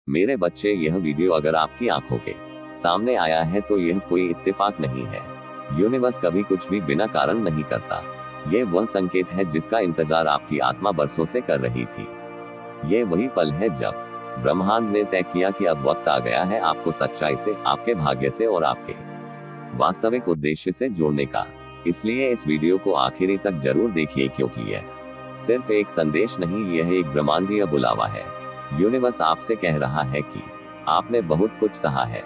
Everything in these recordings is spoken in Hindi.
मेरे बच्चे, यह वीडियो अगर आपकी आंखों के सामने आया है तो यह कोई इत्तेफाक नहीं है। यूनिवर्स कभी कुछ भी बिना कारण नहीं करता। ये वह संकेत है जिसका इंतजार आपकी आत्मा बरसों से कर रही थी। ये वही पल है जब ब्रह्मांड ने तय किया कि अब वक्त आ गया है आपको सच्चाई से, आपके भाग्य से और आपके वास्तविक उद्देश्य से जोड़ने का। इसलिए इस वीडियो को आखिरी तक जरूर देखिए, क्योंकि यह सिर्फ एक संदेश नहीं, यह एक ब्रह्मांडीय बुलावा है। यूनिवर्स आपसे कह रहा है कि आपने बहुत कुछ सहा है,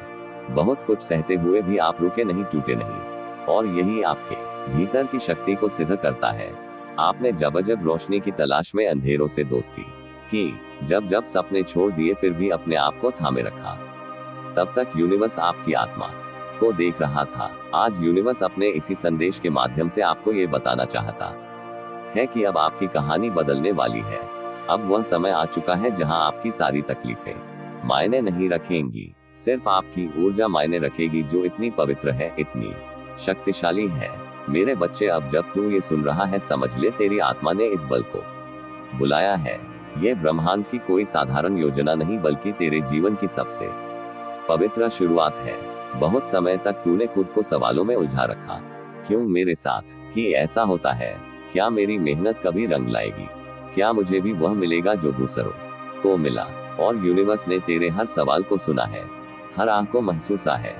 बहुत कुछ सहते हुए भी आप रुके नहीं, टूटे नहीं, और यही आपके भीतर की शक्ति को सिद्ध करता है। आपने जब जब रोशनी की तलाश में अंधेरों से दोस्ती की, जब जब सपने छोड़ दिए फिर भी अपने आप को थामे रखा, तब तक यूनिवर्स आपकी आत्मा को देख रहा था। आज यूनिवर्स अपने इसी संदेश के माध्यम से आपको ये बताना चाहता है कि अब आपकी कहानी बदलने वाली है। अब वह समय आ चुका है जहां आपकी सारी तकलीफें मायने नहीं रखेंगी, सिर्फ आपकी ऊर्जा मायने रखेगी, जो इतनी पवित्र है, इतनी शक्तिशाली है। मेरे बच्चे, अब जब तू ये सुन रहा है, समझ ले तेरी आत्मा ने इस बल को बुलाया है। ये ब्रह्मांड की कोई साधारण योजना नहीं, बल्कि तेरे जीवन की सबसे पवित्र शुरुआत है। बहुत समय तक तूने खुद को सवालों में उलझा रखा, क्यों मेरे साथ ही ऐसा होता है? क्या मेरी मेहनत कभी रंग लाएगी? क्या मुझे भी वह मिलेगा जो दूसरों को मिला? और यूनिवर्स ने तेरे हर सवाल को सुना है, हर आह को महसूसा है।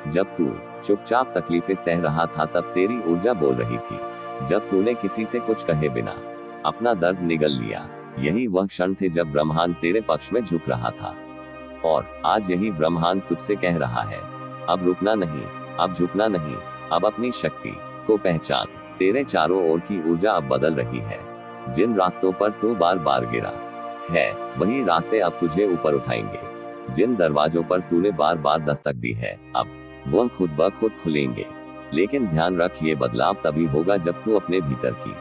जब तू चुपचाप तकलीफें सह रहा था, तब तेरी ऊर्जा बोल रही थी। जब तूने किसी से कुछ कहे बिना अपना दर्द निगल लिया, यही वह क्षण थे जब ब्रह्मांड तेरे पक्ष में झुक रहा था। और आज यही ब्रह्मांड तुझसे कह रहा है, अब रुकना नहीं, अब झुकना नहीं, अब अपनी शक्ति को पहचान। तेरे चारों ओर की ऊर्जा अब बदल रही है। जिन रास्तों पर तू बार बार गिरा है, वही रास्ते अब तुझे ऊपर उठाएंगे। जिन दरवाजों पर तूने बार बार दस्तक दी है, अब वह खुद ब खुद खुलेंगे। लेकिन ध्यान रख, ये बदलाव तभी होगा जब तू अपने भीतर की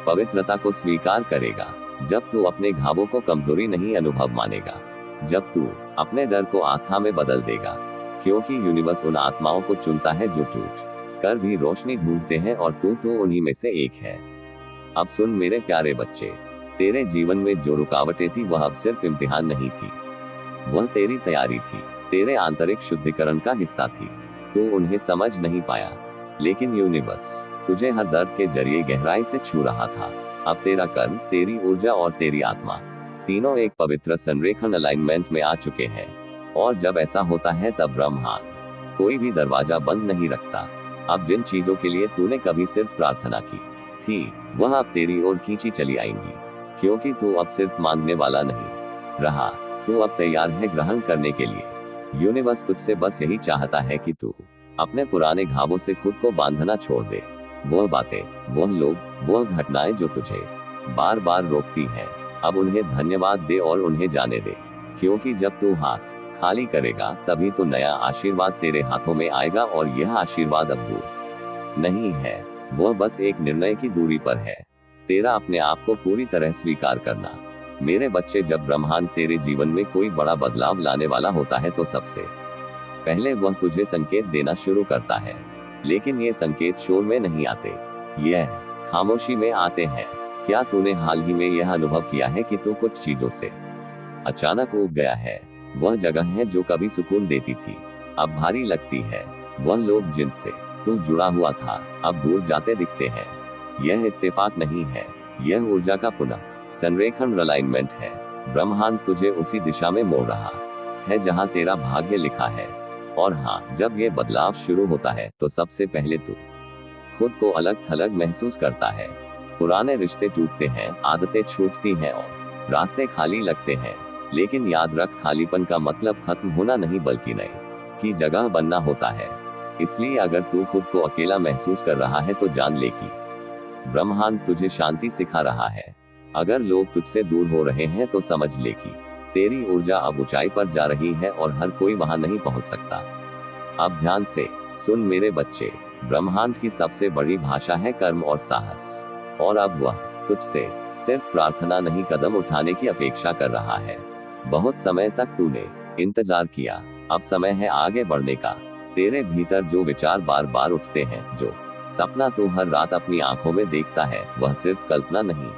पवित्रता को स्वीकार करेगा, जब तू अपने घावों को कमजोरी नहीं अनुभव मानेगा, जब तू अपने डर को आस्था में बदल देगा। क्योंकि यूनिवर्स उन आत्माओं को चुनता है जो टूट कर भी रोशनी ढूंढते हैं, और तू तो उन्हीं में से एक है। अब सुन मेरे प्यारे बच्चे, तेरे जीवन में जो रुकावटें थी वह अब सिर्फ इम्तिहान नहीं थी, वह तेरी तैयारी थी, तेरे आंतरिक शुद्धिकरण का हिस्सा थी। तू उन्हें समझ नहीं पाया, लेकिन यूनिवर्स तुझे हर दर्द के जरिए गहराई से छू रहा था। अब तेरा कर्म, तेरी ऊर्जा और तेरी आत्मा तीनों एक पवित्र संरेखन अलाइनमेंट में आ चुके हैं। और जब ऐसा होता है तब ब्रह्मांड कोई भी दरवाजा बंद नहीं रखता। अब जिन चीजों के लिए तूने कभी सिर्फ प्रार्थना की थी, वह अब तेरी ओर खींची चली आएंगी। क्योंकि तू अब सिर्फ मांगने वाला नहीं रहा, तू अब तैयार है ग्रहण करने के लिए। यूनिवर्स तुझसे बस यही चाहता है कि तू अपने पुराने घावों से खुद को बांधना छोड़ दे। वह बातें, वह लोग, वह घटनाएं जो तुझे बार बार रोकती हैं, अब उन्हें धन्यवाद दे और उन्हें जाने दे। क्योंकि जब तू हाथ खाली करेगा, तभी तो नया आशीर्वाद तेरे हाथों में आएगा। और यह आशीर्वाद अब दूर नहीं है, वह बस एक निर्णय की दूरी पर है, तेरा अपने आप को पूरी तरह स्वीकार करना। मेरे बच्चे, जब ब्रह्मांड तेरे जीवन में कोई बड़ा बदलाव लाने वाला होता है, तो सबसे पहले वह तुझे संकेत देना शुरू करता है। लेकिन ये संकेत शोर में नहीं आते, यह खामोशी में आते हैं। क्या तूने हाल ही में यह अनुभव किया है कि तू कुछ चीजों से अचानक ऊब गया है? वह जगह है जो कभी सुकून देती थी, अब भारी लगती है। वह लोग जिनसे तू जुड़ा हुआ था, अब दूर जाते दिखते हैं। यह इत्तेफाक नहीं है, यह ऊर्जा का पुनः संरेखन अलाइनमेंट है। ब्रह्मांड तुझे उसी दिशा में मोड़ रहा है जहां तेरा भाग्य लिखा है। और हाँ, जब ये बदलाव शुरू होता है, तो सबसे पहले तू खुद को अलग थलग महसूस करता है। पुराने रिश्ते टूटते हैं, आदतें छूटती हैं और रास्ते खाली लगते हैं। लेकिन याद रख, खालीपन का मतलब खत्म होना नहीं, बल्कि नए की जगह बनना होता है। इसलिए अगर तू खुद को अकेला महसूस कर रहा है, तो जान ले कि ब्रह्मांड तुझे शांति सिखा रहा है। अगर लोग तुझसे दूर हो रहे हैं, तो समझ ले कि तेरी ऊर्जा अब ऊंचाई पर जा रही है और हर कोई वहां नहीं पहुंच सकता। अब ध्यान से सुन मेरे बच्चे, ब्रह्मांड की सबसे बड़ी भाषा है कर्म और साहस। और अब वह तुझसे सिर्फ प्रार्थना नहीं, कदम उठाने की अपेक्षा कर रहा है। बहुत समय तक तूने इंतजार किया, अब समय है आगे बढ़ने का। तेरे भीतर जो विचार बार बार उठते हैं, जो सपना तू हर रात अपनी आंखों में देखता है, वह सिर्फ कल्पना नहीं,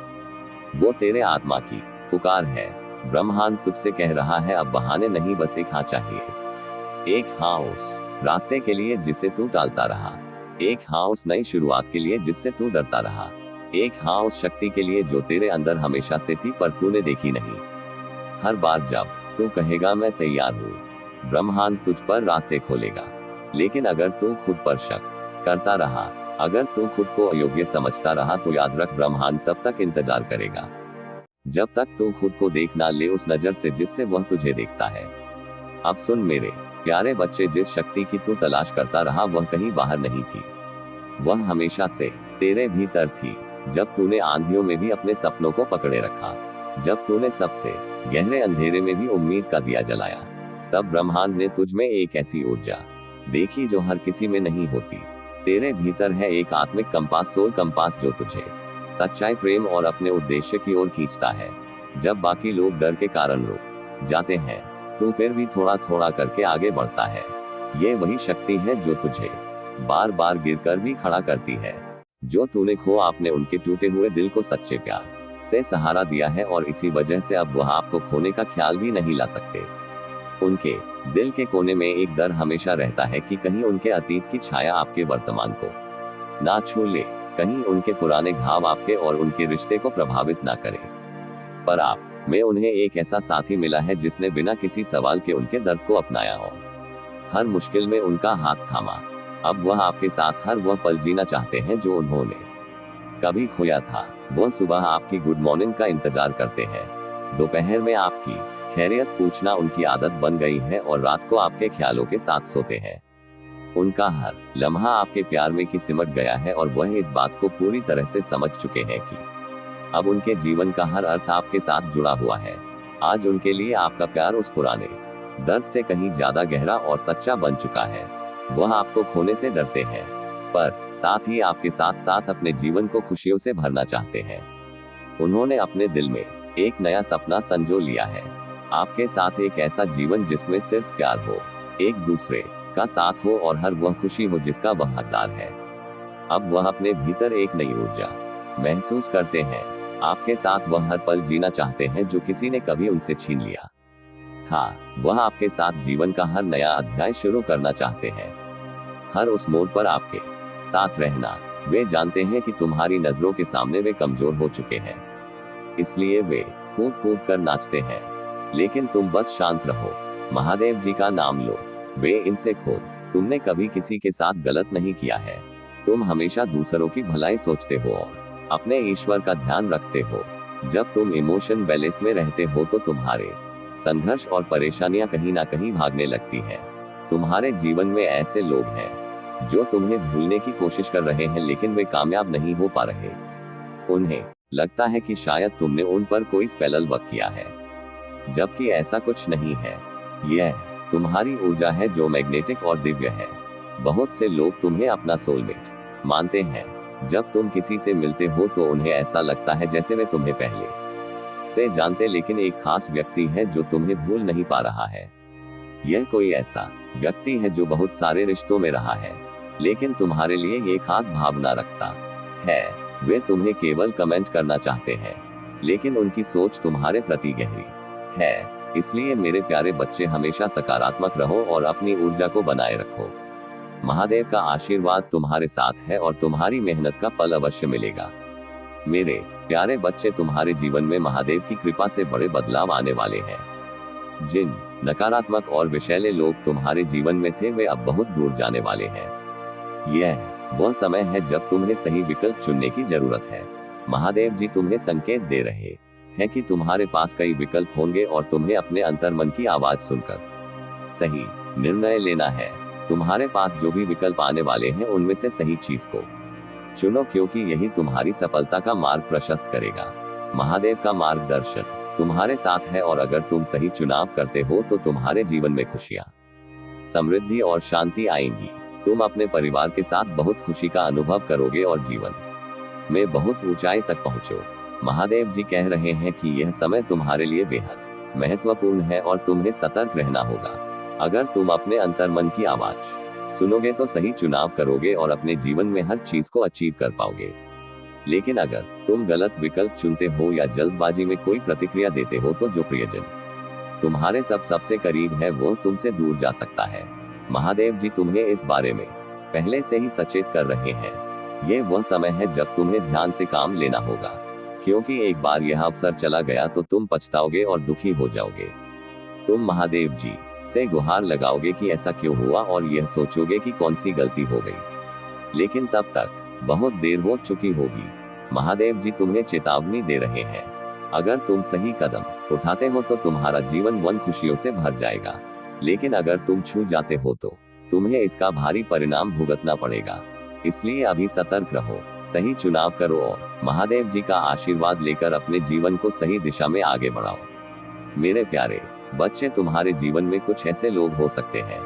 वो तेरे आत्मा की पुकार है। ब्रह्मांड तुझसे कह रहा है अब बहाने नहीं, बस एक हाँ चाहिए। एक हाँ उस रास्ते के लिए जिसे तू टालता रहा। एक हाँ उस नई शुरुआत के लिए जिससे तू डरता रहा। एक हाँ उस शक्ति के लिए जो तेरे अंदर हमेशा से थी पर तूने देखी नहीं। हर बार जब तू कहेगा मैं तैयार हूँ, ब्रह्मांड तुझ पर रास्ते खोलेगा। लेकिन अगर तू खुद पर शक करता रहा, अगर तू खुद को अयोग्य समझता रहा, तो याद रख ब्रह्मांड तब तक इंतजार करेगा जब तक तू खुद को देख ना ले उस नजर से जिससे वह तुझे देखता है। अब सुन मेरे प्यारे बच्चे, जिस शक्ति की तू तलाश करता रहा वह कहीं बाहर नहीं थी, वह हमेशा से तेरे भीतर थी। जब तूने आंधियों में भी अपने सपनों को पकड़े रखा, जब तूने सबसे गहरे अंधेरे में भी उम्मीद का दिया जलाया, तब ब्रह्मांड ने तुझ में एक ऐसी ऊर्जा देखी जो हर किसी में नहीं होती। तेरे भीतर है एक आत्मिक कंपास, सोल कंपास, जो तुझे सच्चाई, प्रेम और अपने उद्देश्य की ओर खींचता है। जब बाकी लोग डर के कारण रुक जाते हैं, तो फिर भी थोड़ा थोड़ा करके आगे बढ़ता है। ये वही शक्ति है जो तुझे बार बार गिरकर भी खड़ा करती है। जो तूने खो, आपने उनके टूटे हुए दिल को सच्चे प्यार से सहारा दिया है, और इसी वजह से अब वह आपको खोने का ख्याल भी नहीं ला सकते। उनके दिल के कोने में एक डर हमेशा रहता है कि कहीं उनके अतीत की छाया आपके वर्तमान को ना छू ले, कहीं उनके पुराने घाव आपके और उनके रिश्ते को प्रभावित ना करे। पर आप में उन्हें एक ऐसा साथी मिला है जिसने बिना किसी सवाल के उनके दर्द को अपनाया और हर मुश्किल में उनका हाथ थामा। अब वह आपके साथ हर वह पल जीना चाहते हैं जो उन्होंने कभी खोया था। वह सुबह आपकी गुड मॉर्निंग का इंतजार करते हैं, दोपहर में आपकी खैरियत पूछना उनकी आदत बन गई है, और रात को आपके ख्यालों के साथ सोते हैं। उनका हर लम्हा आपके प्यार में की सिमट गया है, और वह इस बात को पूरी तरह से समझ चुके हैं कि अब उनके जीवन का हर अर्थ आपके साथ जुड़ा हुआ है। आज उनके लिए आपका प्यार उस पुराने दर्द से कहीं ज्यादा गहरा और सच्चा बन चुका है। वह आपको खोने से डरते हैं, पर साथ ही आपके साथ साथ अपने जीवन को खुशियों से भरना चाहते हैं। उन्होंने अपने दिल में एक नया सपना संजो लिया है, आपके साथ एक ऐसा जीवन जिसमें सिर्फ प्यार हो, एक दूसरे का साथ हो और हर वह खुशी हो जिसका वह हकदार है। अब वह अपने भीतर एक नई ऊर्जा महसूस करते हैं। आपके साथ वह हर पल जीना चाहते हैं जो किसी ने कभी उनसे छीन लिया था। वह आपके साथ जीवन का हर नया अध्याय शुरू करना चाहते हैं। हर उस मोड़ पर आपके साथ रहना। वे जानते हैं कि तुम्हारी नजरों के सामने वे कमजोर हो चुके हैं, इसलिए वे कूद कूद कर नाचते हैं। लेकिन तुम बस शांत रहो, महादेव जी का नाम लो। वे इनसे खोद, तुमने कभी किसी के साथ गलत नहीं किया है। तुम हमेशा दूसरों की भलाई सोचते हो और अपने ईश्वर का ध्यान रखते हो। जब तुम इमोशन बैलेंस में रहते हो तो तुम्हारे संघर्ष और परेशानियां कहीं ना कहीं भागने लगती हैं। तुम्हारे जीवन में ऐसे लोग हैं जो तुम्हें भूलने की कोशिश कर रहे हैं, लेकिन वे कामयाब नहीं हो पा रहे। उन्हें लगता है कि शायद तुमने उन पर कोई स्पेशल वर्क किया है, जबकि ऐसा कुछ नहीं है। यह तुम्हारी ऊर्जा है जो मैग्नेटिक और दिव्य है। बहुत से लोग तुम्हें अपना सोलमेट मानते हैं। जब तुम किसी से मिलते हो तो उन्हें ऐसा लगता है जैसे वे तुम्हें पहले से जानते, लेकिन एक खास व्यक्ति है जो तुम्हें भूल नहीं पा रहा है। यह कोई ऐसा व्यक्ति है जो बहुत सारे रिश्तों में रहा है, लेकिन तुम्हारे लिए ये खास भावना रखता है। वे तुम्हें केवल कमेंट करना चाहते हैं, लेकिन उनकी सोच तुम्हारे प्रति गहरी है। इसलिए मेरे प्यारे बच्चे, हमेशा सकारात्मक रहो और अपनी ऊर्जा को बनाए रखो। महादेव का आशीर्वाद तुम्हारे साथ है और तुम्हारी मेहनत का फल अवश्य मिलेगा। मेरे प्यारे बच्चे, तुम्हारे जीवन में महादेव की कृपा से बड़े बदलाव आने वाले हैं। जिन नकारात्मक और विषैले लोग तुम्हारे जीवन में थे, वे अब बहुत दूर जाने वाले हैं। यह वह समय है जब तुम्हें सही विकल्प चुनने की जरूरत है। महादेव जी तुम्हें संकेत दे रहे हैं कि तुम्हारे पास कई विकल्प होंगे और तुम्हें अपने अंतर्मन की आवाज सुनकर सही निर्णय लेना है। तुम्हारे पास जो भी विकल्प आने वाले हैं, उनमें से सही चीज को चुनो, क्योंकि यही तुम्हारी सफलता का मार्ग प्रशस्त करेगा। महादेव का मार्गदर्शन तुम्हारे साथ है, और अगर तुम सही चुनाव करते हो तो तुम्हारे जीवन में खुशियां, समृद्धि और शांति आएंगी। तुम अपने परिवार के साथ बहुत खुशी का अनुभव करोगे और जीवन में बहुत ऊंचाई तक पहुंचो। महादेव जी कह रहे हैं कि यह समय तुम्हारे लिए बेहद महत्वपूर्ण है और तुम्हें सतर्क रहना होगा। अगर तुम अपने अंतर्मन की आवाज सुनोगे तो सही चुनाव करोगे और अपने जीवन में हर चीज को अचीव कर पाओगे। लेकिन अगर तुम गलत विकल्प चुनते हो या जल्दबाजी में कोई प्रतिक्रिया देते हो तो जो प्रियजन तुम्हारे सबसे करीब है वो तुमसे दूर जा सकता है। महादेव जी तुम्हें इस बारे में पहले से ही सचेत कर रहे हैं। ये वह समय है जब तुम्हें ध्यान से काम लेना होगा, क्योंकि एक बार यह अवसर चला गया तो तुम पछताओगे और दुखी हो जाओगे। तुम महादेव जी से गुहार लगाओगे कि ऐसा क्यों हुआ और यह सोचोगे कि कौन सी गलती हो गई, लेकिन तब तक बहुत देर हो चुकी होगी। महादेव जी तुम्हें चेतावनी दे रहे हैं, अगर तुम सही कदम उठाते हो तो तुम्हारा जीवन वन खुशियों से भर जाएगा, लेकिन अगर तुम छू जाते हो तो तुम्हें इसका भारी परिणाम भुगतना पड़ेगा। इसलिए अभी सतर्क रहो, सही चुनाव करो और महादेव जी का आशीर्वाद लेकर अपने जीवन को सही दिशा में आगे बढ़ाओ। मेरे प्यारे बच्चे, तुम्हारे जीवन में कुछ ऐसे लोग हो सकते हैं,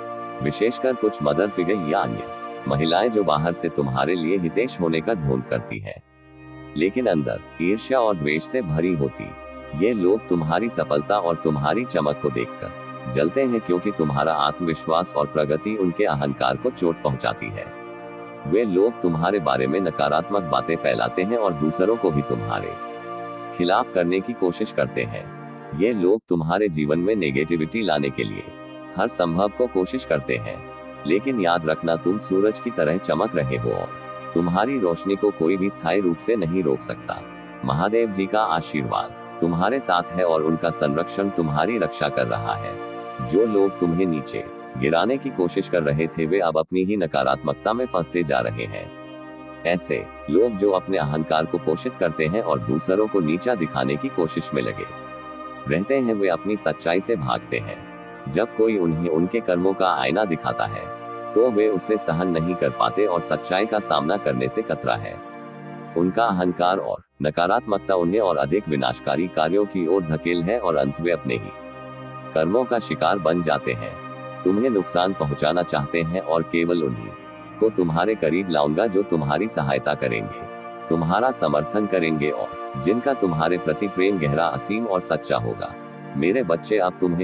विशेषकर कुछ मदर फिगर या अन्य महिलाएं जो बाहर से तुम्हारे लिए हितैषी होने का ढोंग करती है, लेकिन अंदर ईर्ष्या और द्वेष से भरी होती। ये लोग तुम्हारी सफलता और तुम्हारी चमक को देखकर जलते हैं, क्योंकि तुम्हारा आत्मविश्वास और प्रगति उनके अहंकार को चोट पहुंचाती है। वे लोग तुम्हारे बारे में नकारात्मक बातें फैलाते हैं और दूसरों को भी तुम्हारे खिलाफ करने की कोशिश करते हैं। ये लोग तुम्हारे जीवन में नेगेटिविटी लाने के लिए हर संभव को कोशिश करते हैं, लेकिन याद रखना तुम सूरज की तरह चमक रहे हो और तुम्हारी रोशनी को कोई भी स्थायी रूप से नहीं रोक सकता। महादेव जी का आशीर्वाद तुम्हारे साथ है और उनका संरक्षण तुम्हारी रक्षा कर रहा है। जो लोग तुम्हें नीचे गिराने की कोशिश कर रहे थे वे अब अपनी ही नकारात्मकता में फंसते जा रहे हैं। ऐसे लोग जो अपने अहंकार को पोषित करते हैं और दूसरों को नीचा दिखाने की कोशिश में लगे रहते हैं, वे अपनी सच्चाई से भागते हैं। जब कोई उन्हें उनके कर्मों का आईना दिखाता है तो वे उसे सहन नहीं कर पाते और सच्चाई का सामना करने से कतरा है। उनका अहंकार और नकारात्मकता उन्हें और अधिक विनाशकारी कार्यों की ओर धकेल है और अंत में अपने ही कर्मों का शिकार बन जाते हैं। तुम्हें नुकसान पहुंचाना चाहते हैं और केवल उन्हीं को तुम्हारे करीब लाऊंगा जो तुम्हारी सहायता करेंगे, तुम्हारा समर्थन करेंगे और जिनका तुम्हारे प्रति प्रेम गहरा, असीम और सच्चा होगा। मेरे बच्चे, अब तुम्हें